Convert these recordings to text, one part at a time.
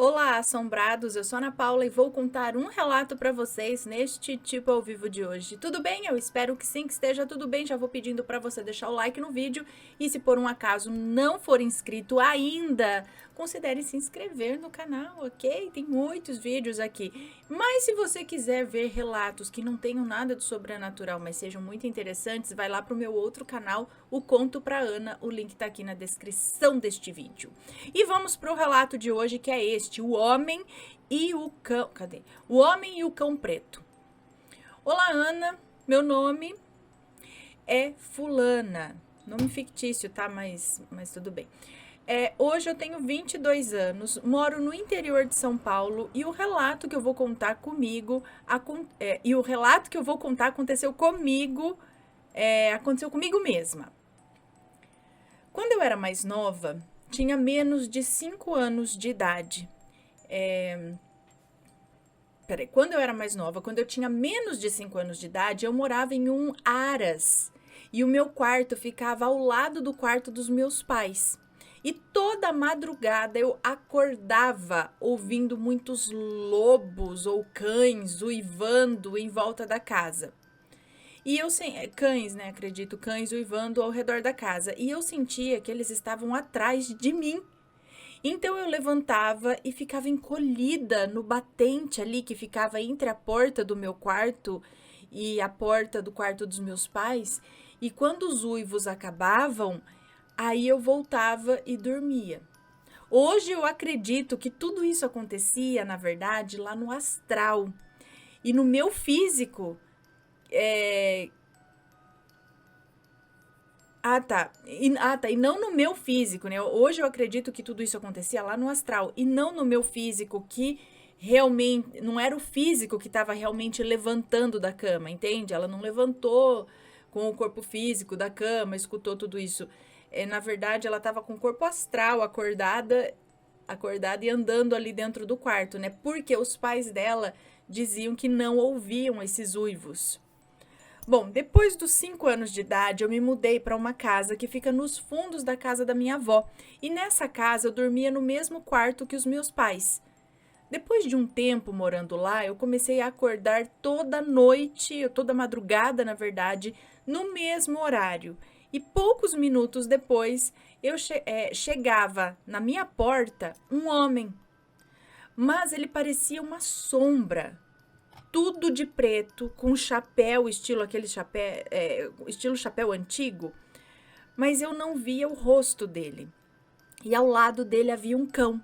Olá, assombrados! Eu sou a Ana Paula e vou contar um relato para vocês neste tipo ao vivo de hoje. Tudo bem? Eu espero que sim, que esteja tudo bem. Já vou pedindo para você deixar o like no vídeo e se por um acaso não for inscrito ainda, considere se inscrever no canal, ok? Tem muitos vídeos aqui. Mas se você quiser ver relatos que não tenham nada de sobrenatural, mas sejam muito interessantes, vai lá para o meu outro canal, o Conto pra Ana. O link tá aqui na descrição deste vídeo. E vamos para o relato de hoje, que é este: o homem e o cão. Cadê? O homem e o cão preto. Olá, Ana. Meu nome é Fulana. Nome fictício, tá? Mas tudo bem. Hoje eu tenho 22 anos, moro no interior de São Paulo e o relato que eu vou contar aconteceu comigo mesma. Quando eu era mais nova, tinha menos de 5 anos de idade. Quando eu era mais nova, quando eu tinha menos de 5 anos de idade, eu morava em um aras. E o meu quarto ficava ao lado do quarto dos meus pais. E toda madrugada eu acordava ouvindo muitos lobos ou cães uivando em volta da casa. E cães, né? Acredito, cães uivando ao redor da casa. E eu sentia que eles estavam atrás de mim. Então eu levantava e ficava encolhida no batente ali que ficava entre a porta do meu quarto e a porta do quarto dos meus pais. E quando os uivos acabavam, aí eu voltava e dormia. Hoje eu acredito que tudo isso acontecia, na verdade, lá no astral. E no meu físico, E não no meu físico, né? Hoje eu acredito que tudo isso acontecia lá no astral e não no meu físico, que realmente não era o físico que estava realmente levantando da cama, entende? Ela não levantou com o corpo físico da cama, escutou tudo isso. Na verdade, ela estava com o corpo astral, acordada e andando ali dentro do quarto, né? Porque os pais dela diziam que não ouviam esses uivos. Bom, depois dos 5 anos de idade, eu me mudei para uma casa que fica nos fundos da casa da minha avó. E nessa casa eu dormia no mesmo quarto que os meus pais. Depois de um tempo morando lá, eu comecei a acordar toda noite, toda madrugada, na verdade, no mesmo horário. E poucos minutos depois, chegava na minha porta um homem. Mas ele parecia uma sombra, tudo de preto, com chapéu, estilo chapéu antigo, mas eu não via o rosto dele. E ao lado dele havia um cão.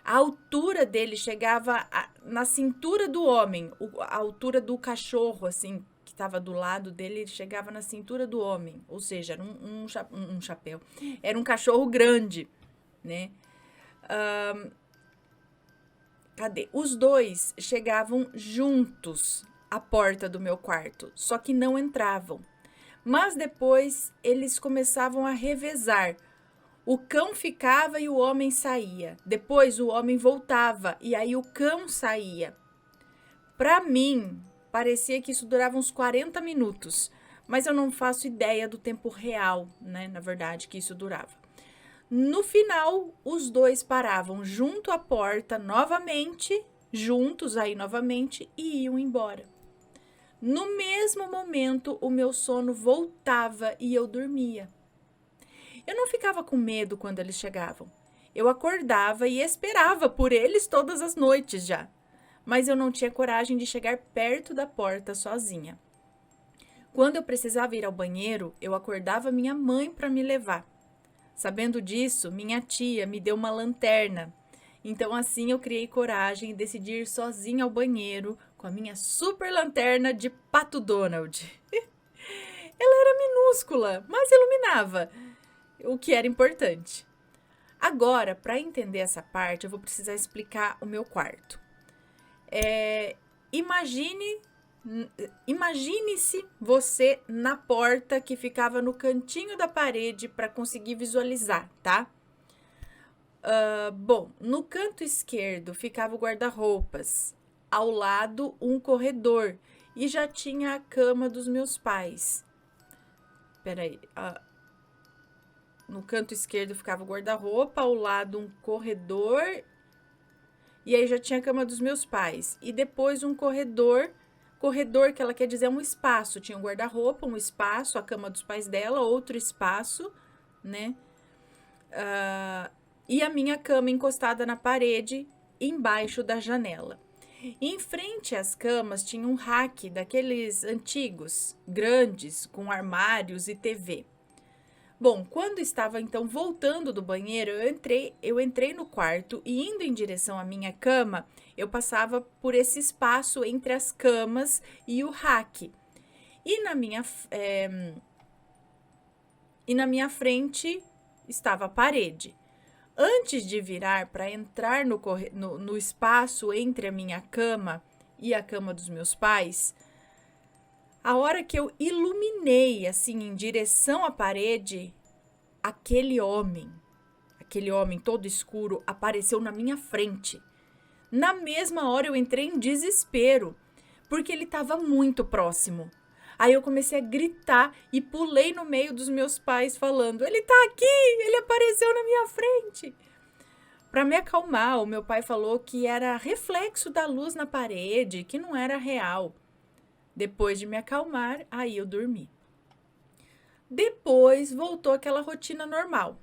A altura dele chegava na cintura do homem, a altura do cachorro, assim, que estava do lado dele, chegava na cintura do homem. Ou seja, era um chapéu. Era um cachorro grande, né? Cadê? Os dois chegavam juntos à porta do meu quarto, só que não entravam. Mas depois eles começavam a revezar. O cão ficava e o homem saía. Depois o homem voltava e aí o cão saía. Para mim, parecia que isso durava uns 40 minutos, mas eu não faço ideia do tempo real, né? Na verdade, que isso durava. No final, os dois paravam junto à porta novamente, juntos aí novamente, e iam embora. No mesmo momento, o meu sono voltava e eu dormia. Eu não ficava com medo quando eles chegavam. Eu acordava e esperava por eles todas as noites já. Mas eu não tinha coragem de chegar perto da porta sozinha. Quando eu precisava ir ao banheiro, eu acordava minha mãe para me levar. Sabendo disso, minha tia me deu uma lanterna. Então assim eu criei coragem e decidi ir sozinha ao banheiro com a minha super lanterna de Pato Donald. Ela era minúscula, mas iluminava, o que era importante. Agora, para entender essa parte, eu vou precisar explicar o meu quarto. Imagine Imagine-se você na porta que ficava no cantinho da parede para conseguir visualizar, tá? Bom, no canto esquerdo ficava o guarda-roupas, ao lado um corredor e já tinha a cama dos meus pais. Peraí, no canto esquerdo ficava o guarda-roupa, ao lado um corredor E aí já tinha a cama dos meus pais. E depois um corredor. Corredor, que ela quer dizer, é um espaço. Tinha um guarda-roupa, um espaço, a cama dos pais dela, outro espaço, né? E a minha cama encostada na parede, embaixo da janela. E em frente às camas tinha um rack daqueles antigos, grandes, com armários e TV. Bom, quando estava então voltando do banheiro, eu entrei no quarto e indo em direção à minha cama, eu passava por esse espaço entre as camas e o rack. E na minha frente estava a parede. Antes de virar para entrar no espaço entre a minha cama e a cama dos meus pais, a hora que eu iluminei assim em direção à parede, aquele homem todo escuro apareceu na minha frente. Na mesma hora eu entrei em desespero, porque ele estava muito próximo. Aí eu comecei a gritar e pulei no meio dos meus pais falando: "Ele tá aqui, ele apareceu na minha frente". Para me acalmar, o meu pai falou que era reflexo da luz na parede, que não era real. Depois de me acalmar, aí eu dormi. Depois voltou aquela rotina normal,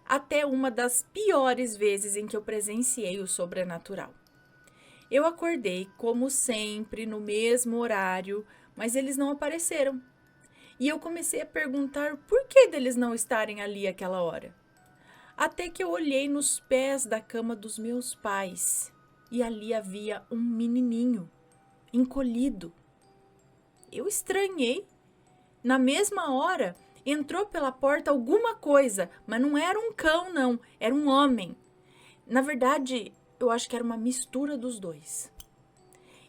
até uma das piores vezes em que eu presenciei o sobrenatural. Eu acordei, como sempre, no mesmo horário, mas eles não apareceram. E eu comecei a perguntar por que deles não estarem ali àquela hora. Até que eu olhei nos pés da cama dos meus pais e ali havia um menininho, encolhido. Eu estranhei. Na mesma hora, entrou pela porta alguma coisa, mas não era um cão, não, era um homem. Na verdade, eu acho que era uma mistura dos dois.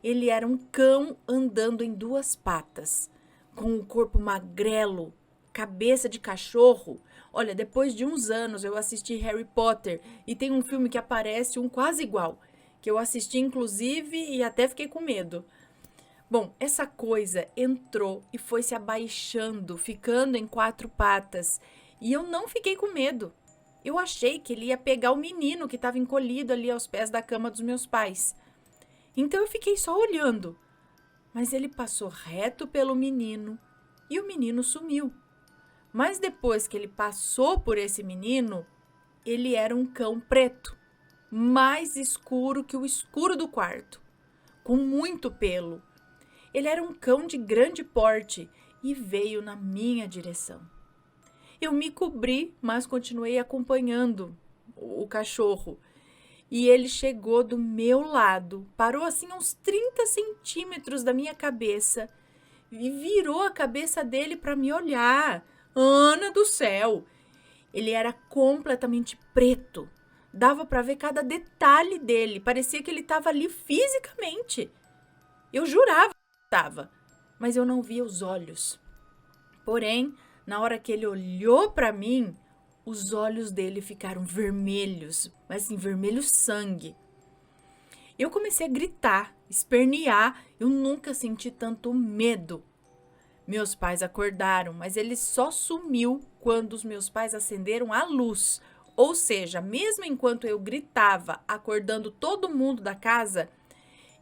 Ele era um cão andando em duas patas, com o corpo magrelo, cabeça de cachorro. Olha, depois de uns anos eu assisti Harry Potter e tem um filme que aparece um quase igual, que eu assisti inclusive e até fiquei com medo. Bom, essa coisa entrou e foi se abaixando, ficando em quatro patas, e eu não fiquei com medo. Eu achei que ele ia pegar o menino que estava encolhido ali aos pés da cama dos meus pais. Então eu fiquei só olhando, mas ele passou reto pelo menino e o menino sumiu. Mas depois que ele passou por esse menino, ele era um cão preto, mais escuro que o escuro do quarto, com muito pelo. Ele era um cão de grande porte e veio na minha direção. Eu me cobri, mas continuei acompanhando o cachorro. E ele chegou do meu lado, parou assim a uns 30 centímetros da minha cabeça e virou a cabeça dele para me olhar. Ana do céu! Ele era completamente preto. Dava para ver cada detalhe dele. Parecia que ele estava ali fisicamente. Eu jurava que estava, mas eu não via os olhos. Porém, na hora que ele olhou para mim, os olhos dele ficaram vermelhos, mas assim, vermelho sangue. Eu comecei a gritar, espernear. Eu nunca senti tanto medo. Meus pais acordaram, mas ele só sumiu quando os meus pais acenderam a luz. Ou seja, mesmo enquanto eu gritava, acordando todo mundo da casa,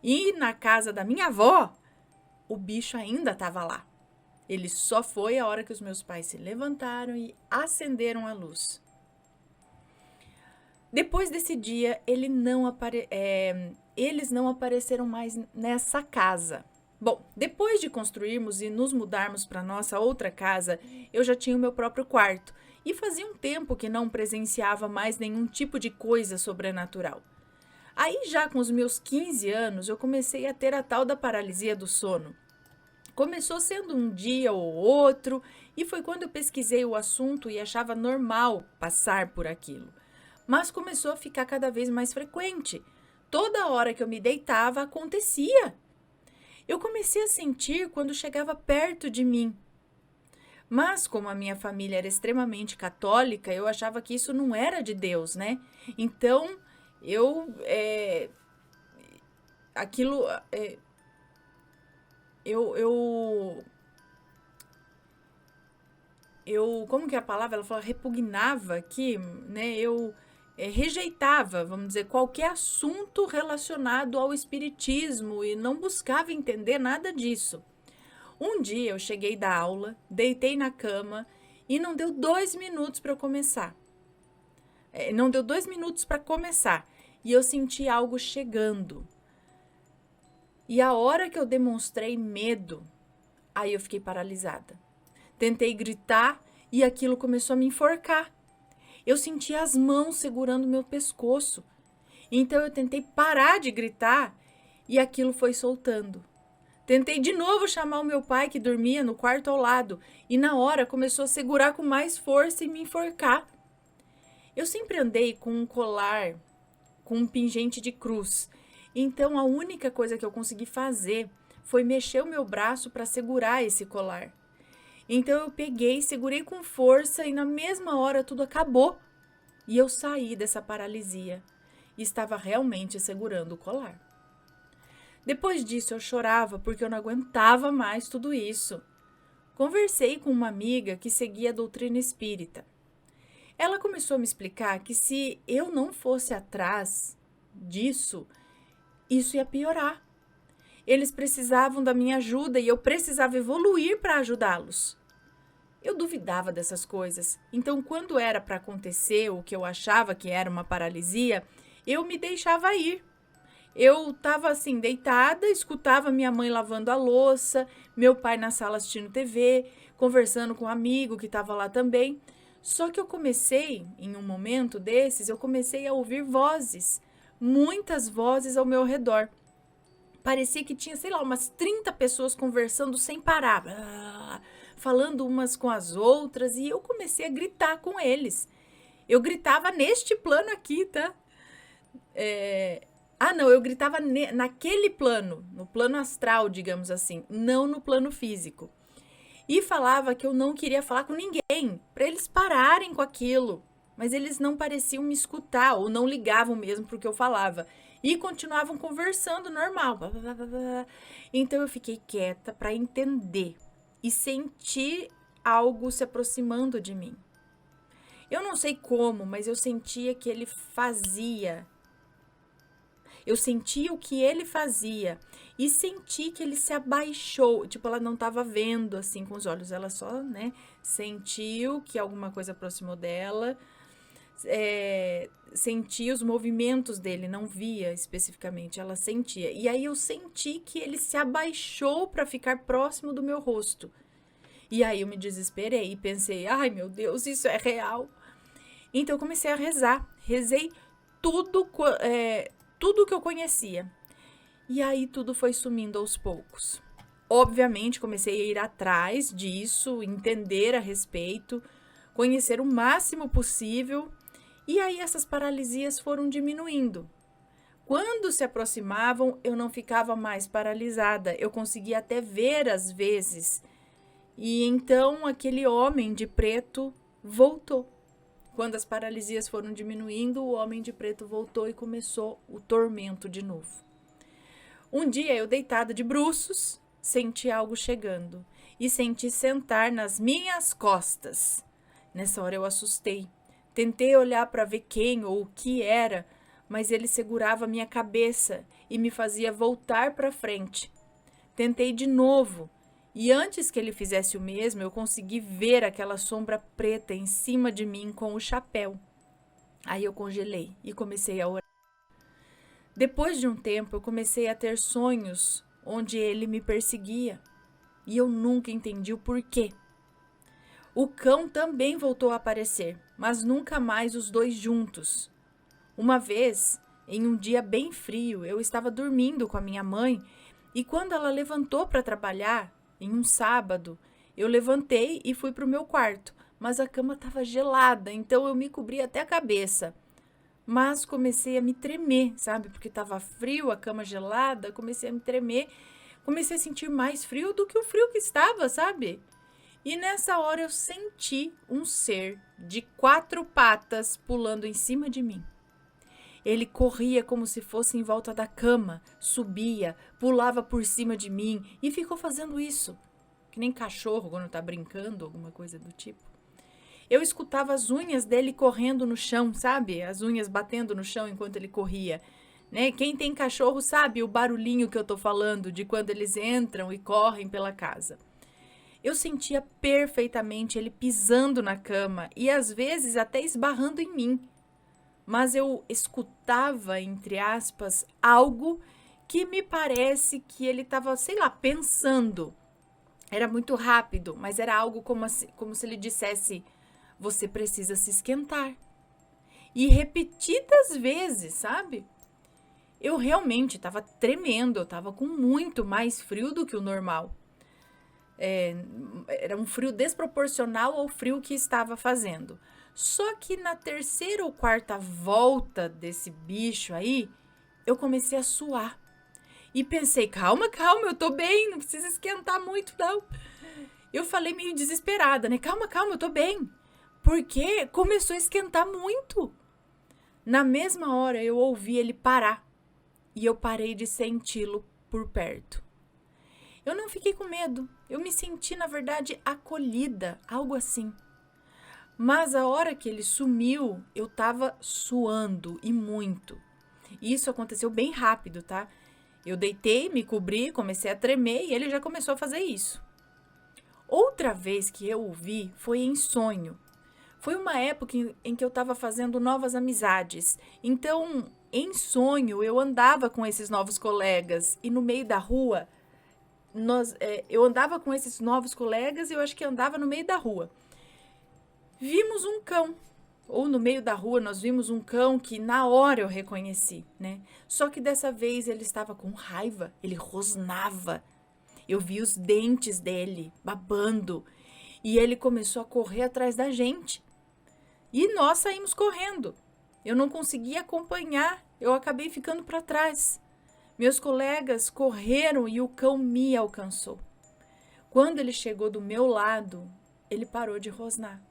e na casa da minha avó, o bicho ainda estava lá. Ele só foi a hora que os meus pais se levantaram e acenderam a luz. Depois desse dia, eles não apareceram mais nessa casa. Bom, depois de construirmos e nos mudarmos para nossa outra casa, eu já tinha o meu próprio quarto e fazia um tempo que não presenciava mais nenhum tipo de coisa sobrenatural. Aí, já com os meus 15 anos, eu comecei a ter a tal da paralisia do sono. Começou sendo um dia ou outro, e foi quando eu pesquisei o assunto e achava normal passar por aquilo. Mas começou a ficar cada vez mais frequente. Toda hora que eu me deitava, acontecia. Eu comecei a sentir quando chegava perto de mim. Mas como a minha família era extremamente católica, eu achava que isso não era de Deus, né? Então, eu... aquilo... como que é a palavra? Ela falou repugnava aqui, né? rejeitava, vamos dizer, qualquer assunto relacionado ao espiritismo e não buscava entender nada disso. Um dia eu cheguei da aula, deitei na cama e não deu 2 minutos para eu começar. Não deu 2 minutos para começar e eu senti algo chegando. E a hora que eu demonstrei medo, aí eu fiquei paralisada. Tentei gritar e aquilo começou a me enforcar. Eu senti as mãos segurando meu pescoço. Então eu tentei parar de gritar e aquilo foi soltando. Tentei de novo chamar o meu pai que dormia no quarto ao lado e na hora começou a segurar com mais força e me enforcar. Eu sempre andei com um colar, com um pingente de cruz. Então a única coisa que eu consegui fazer foi mexer o meu braço para segurar esse colar. Então eu peguei, segurei com força e na mesma hora tudo acabou. E eu saí dessa paralisia e estava realmente segurando o colar. Depois disso eu chorava porque eu não aguentava mais tudo isso. Conversei com uma amiga que seguia a doutrina espírita. Ela começou a me explicar que se eu não fosse atrás disso, isso ia piorar. Eles precisavam da minha ajuda e eu precisava evoluir para ajudá-los. Eu duvidava dessas coisas, então quando era para acontecer o que eu achava que era uma paralisia, eu me deixava ir. Eu estava assim, deitada, escutava minha mãe lavando a louça, meu pai na sala assistindo TV, conversando com um amigo que estava lá também. Só que eu comecei, em um momento desses, eu comecei a ouvir vozes, muitas vozes ao meu redor. Parecia que tinha, sei lá, umas 30 pessoas conversando sem parar, falando umas com as outras, e eu comecei a gritar com eles. Eu gritava neste plano aqui, tá? Eu gritava naquele plano, no plano astral, digamos assim, não no plano físico. E falava que eu não queria falar com ninguém, para eles pararem com aquilo. Mas eles não pareciam me escutar, ou não ligavam mesmo para o que eu falava. E continuavam conversando normal. Então eu fiquei quieta para entender e sentir algo se aproximando de mim. Eu não sei como, mas eu sentia que ele fazia. Eu sentia o que ele fazia e senti que ele se abaixou. Tipo, ela não estava vendo assim com os olhos, ela só, sentiu que alguma coisa aproximou dela. Sentia os movimentos dele, não via especificamente, ela sentia. E aí eu senti que ele se abaixou para ficar próximo do meu rosto. E aí eu me desesperei e pensei, ai meu Deus, isso é real. Então eu comecei a rezar, rezei tudo que eu conhecia. E aí tudo foi sumindo aos poucos. Obviamente comecei a ir atrás disso, entender a respeito, conhecer o máximo possível. E aí essas paralisias foram diminuindo. Quando se aproximavam, eu não ficava mais paralisada. Eu conseguia até ver às vezes. E então aquele homem de preto voltou. Quando as paralisias foram diminuindo, o homem de preto voltou e começou o tormento de novo. Um dia eu deitada de bruços, senti algo chegando e senti sentar nas minhas costas. Nessa hora eu assustei. Tentei olhar para ver quem ou o que era, mas ele segurava minha cabeça e me fazia voltar para frente. Tentei de novo, e antes que ele fizesse o mesmo, eu consegui ver aquela sombra preta em cima de mim com o chapéu. Aí eu congelei e comecei a orar. Depois de um tempo, eu comecei a ter sonhos onde ele me perseguia, e eu nunca entendi o porquê. O cão também voltou a aparecer, mas nunca mais os dois juntos. Uma vez, em um dia bem frio, eu estava dormindo com a minha mãe e quando ela levantou para trabalhar, em um sábado, eu levantei e fui para o meu quarto, mas a cama estava gelada, então eu me cobri até a cabeça. Mas comecei a me tremer, sabe? Porque estava frio, a cama gelada, comecei a me tremer, comecei a sentir mais frio do que o frio que estava, sabe? E nessa hora eu senti um ser de 4 patas pulando em cima de mim. Ele corria como se fosse em volta da cama, subia, pulava por cima de mim e ficou fazendo isso. Que nem cachorro quando tá brincando, alguma coisa do tipo. Eu escutava as unhas dele correndo no chão, sabe? As unhas batendo no chão enquanto ele corria. Né? Quem tem cachorro sabe o barulhinho que eu tô falando de quando eles entram e correm pela casa. Eu sentia perfeitamente ele pisando na cama e às vezes até esbarrando em mim. Mas eu escutava, entre aspas, algo que me parece que ele estava, sei lá, pensando. Era muito rápido, mas era algo como se ele dissesse: você precisa se esquentar. E repetidas vezes, sabe? Eu realmente estava tremendo, eu estava com muito mais frio do que o normal. Era um frio desproporcional ao frio que estava fazendo. Só que na terceira ou quarta volta desse bicho aí, eu comecei a suar. E pensei, calma, calma, eu tô bem, não precisa esquentar muito, não. Eu falei meio desesperada, né? Calma, calma, eu tô bem. Porque começou a esquentar muito. Na mesma hora, eu ouvi ele parar. E eu parei de senti-lo por perto. Eu não fiquei com medo. Eu me senti, na verdade, acolhida, algo assim. Mas a hora que ele sumiu, eu tava suando e muito. E isso aconteceu bem rápido, tá? Eu deitei, me cobri, comecei a tremer e ele já começou a fazer isso. Outra vez que eu o vi foi em sonho. Foi uma época em que eu estava fazendo novas amizades. Então, em sonho, eu andava com esses novos colegas e no meio da rua, eu andava com esses novos colegas e eu acho que andava no meio da rua. Vimos um cão. Ou no meio da rua nós vimos um cão que na hora eu reconheci, né? Só que dessa vez ele estava com raiva, ele rosnava. Eu vi os dentes dele babando e ele começou a correr atrás da gente. E nós saímos correndo. Eu não conseguia acompanhar, eu acabei ficando para trás. Meus colegas correram e o cão me alcançou. Quando ele chegou do meu lado, ele parou de rosnar.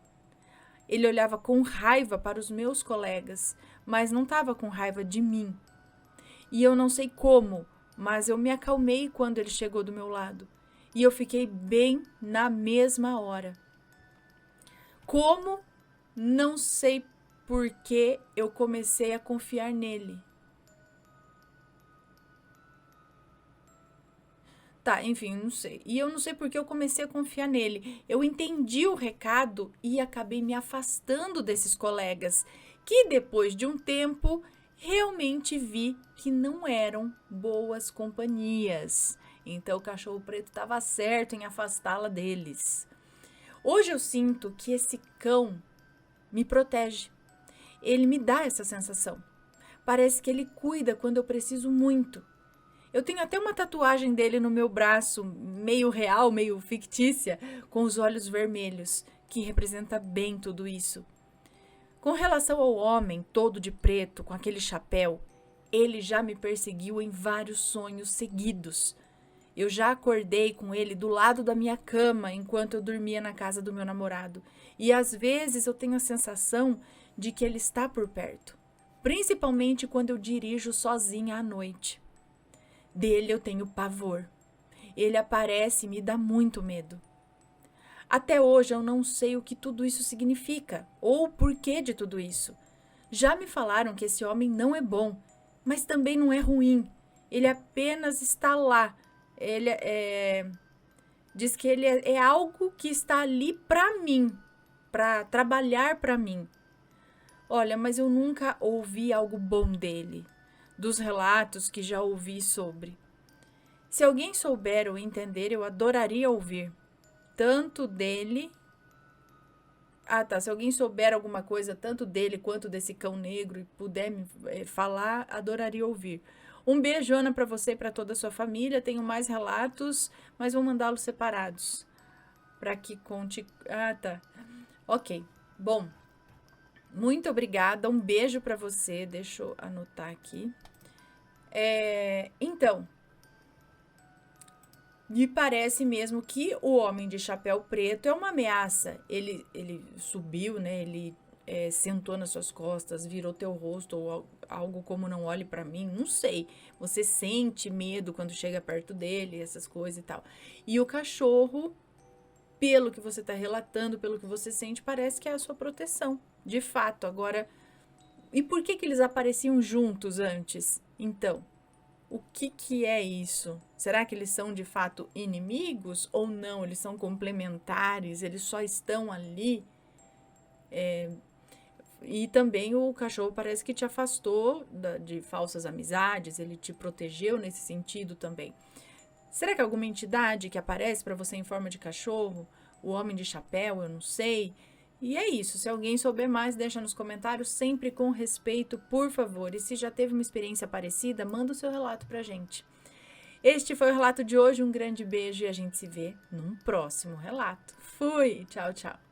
Ele olhava com raiva para os meus colegas, mas não estava com raiva de mim. E eu não sei como, mas eu me acalmei quando ele chegou do meu lado. E eu fiquei bem na mesma hora. Como? Não sei por que eu comecei a confiar nele. Tá, enfim, não sei. E eu não sei porque eu comecei a confiar nele. Eu entendi o recado e acabei me afastando desses colegas, que depois de um tempo realmente vi que não eram boas companhias. Então o cachorro preto estava certo em afastá-la deles. Hoje eu sinto que esse cão me protege. Ele me dá essa sensação. Parece que ele cuida quando eu preciso muito. Eu tenho até uma tatuagem dele no meu braço, meio real, meio fictícia, com os olhos vermelhos, que representa bem tudo isso. Com relação ao homem todo de preto, com aquele chapéu, ele já me perseguiu em vários sonhos seguidos. Eu já acordei com ele do lado da minha cama enquanto eu dormia na casa do meu namorado. E às vezes eu tenho a sensação de que ele está por perto, principalmente quando eu dirijo sozinha à noite. Dele eu tenho pavor. Ele aparece e me dá muito medo. Até hoje eu não sei o que tudo isso significa ou o porquê de tudo isso. Já me falaram que esse homem não é bom, mas também não é ruim. Ele apenas está lá. Diz que ele é algo que está ali para mim, para trabalhar para mim. Olha, mas eu nunca ouvi algo bom dele, dos relatos que já ouvi sobre. Se alguém souber ou entender, eu adoraria ouvir. Tanto dele... Se alguém souber alguma coisa, tanto dele quanto desse cão negro, e puder me falar, adoraria ouvir. Um beijo, Ana, para você e para toda a sua família. Tenho mais relatos, mas vou mandá-los separados. Para que conte... tá. Ok. Bom, muito obrigada. Um beijo para você. Deixa eu anotar aqui. Então, me parece mesmo que o homem de chapéu preto é uma ameaça. Ele subiu, né? Ele sentou nas suas costas, virou teu rosto ou algo como não olhe pra mim, não sei. Você sente medo quando chega perto dele, essas coisas e tal. E o cachorro pelo que você está relatando, pelo que você sente, parece que é a sua proteção, de fato. Agora, e por que eles apareciam juntos antes? Então, o que é isso? Será que eles são de fato inimigos ou não? Eles são complementares, eles só estão ali? E também o cachorro parece que te afastou de falsas amizades, ele te protegeu nesse sentido também. Será que alguma entidade que aparece para você em forma de cachorro? O homem de chapéu, eu não sei. E é isso, se alguém souber mais, deixa nos comentários, sempre com respeito, por favor. E se já teve uma experiência parecida, manda o seu relato pra gente. Este foi o relato de hoje, um grande beijo e a gente se vê num próximo relato. Fui! Tchau, tchau!